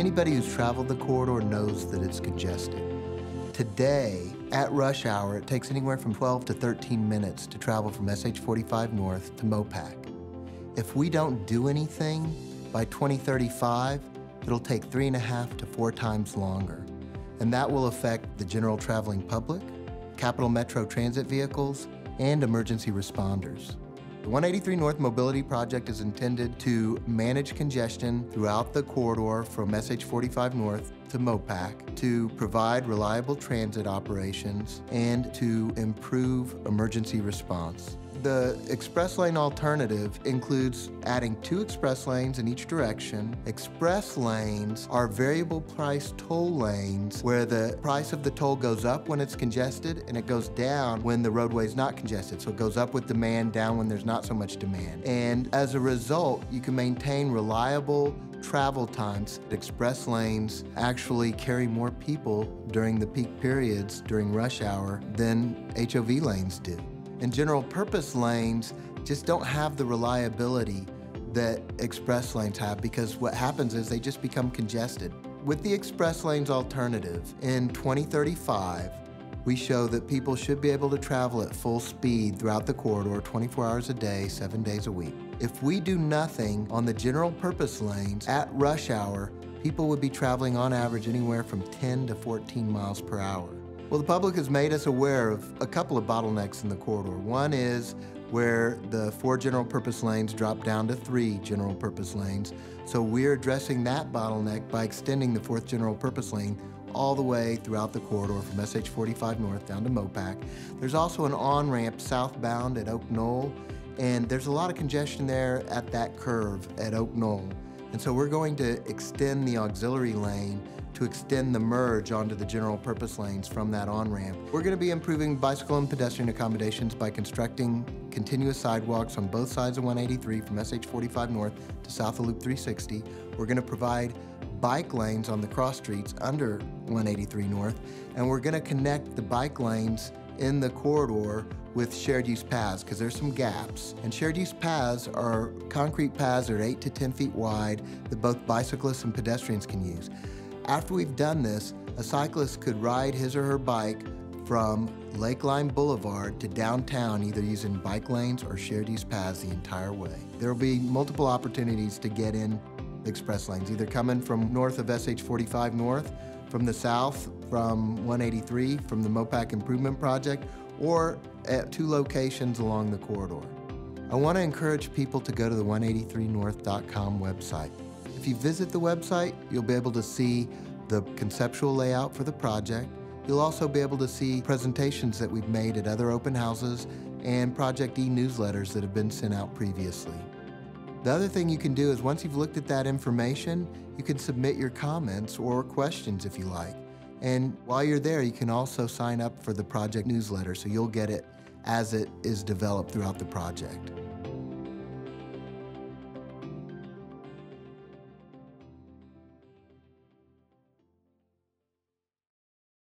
Anybody who's traveled the corridor knows that it's congested. Today, at rush hour, it takes anywhere from 12 to 13 minutes to travel from SH45 North to MoPac. If we don't do anything, by 2035, it'll take 3.5 to 4 times longer. And that will affect the general traveling public, Capital Metro transit vehicles, and emergency responders. The 183 North Mobility Project is intended to manage congestion throughout the corridor from SH45 North to MoPac, to provide reliable transit operations, and to improve emergency response. The express lane alternative includes adding 2 express lanes in each direction. Express lanes are variable price toll lanes where the price of the toll goes up when it's congested and it goes down when the roadway is not congested. So it goes up with demand, down when there's not so much demand. And as a result, you can maintain reliable travel times. Express lanes actually carry more people during the peak periods during rush hour than HOV lanes do. And general purpose lanes just don't have the reliability that express lanes have, because what happens is they just become congested. With the express lanes alternative, in 2035, we show that people should be able to travel at full speed throughout the corridor 24 hours a day, 7 days a week. If we do nothing on the general purpose lanes at rush hour, people would be traveling on average anywhere from 10 to 14 miles per hour. Well, the public has made us aware of a couple of bottlenecks in the corridor. One is where the 4 general purpose lanes drop down to 3 general purpose lanes. So we're addressing that bottleneck by extending the 4th general purpose lane all the way throughout the corridor from SH45 North down to MoPac. There's also an on-ramp southbound at Oak Knoll, and there's a lot of congestion there at that curve at Oak Knoll. And so we're going to extend the auxiliary lane to extend the merge onto the general purpose lanes from that on-ramp. We're going to be improving bicycle and pedestrian accommodations by constructing continuous sidewalks on both sides of 183 from SH45 North to south of Loop 360. We're going to provide bike lanes on the cross streets under 183 North, and we're going to connect the bike lanes in the corridor with shared use paths, because there's some gaps. And shared use paths are concrete paths that are 8 to 10 feet wide that both bicyclists and pedestrians can use. After we've done this, a cyclist could ride his or her bike from Lakeline Boulevard to downtown, either using bike lanes or shared use paths the entire way. There will be multiple opportunities to get in express lanes, either coming from north of SH45 North, from the south, from 183, from the MoPac Improvement Project, or at 2 locations along the corridor. I want to encourage people to go to the 183north.com website. If you visit the website, you'll be able to see the conceptual layout for the project. You'll also be able to see presentations that we've made at other open houses and Project e-newsletters that have been sent out previously. The other thing you can do is, once you've looked at that information, you can submit your comments or questions if you like. And while you're there, you can also sign up for the project newsletter, so you'll get it as it is developed throughout the project.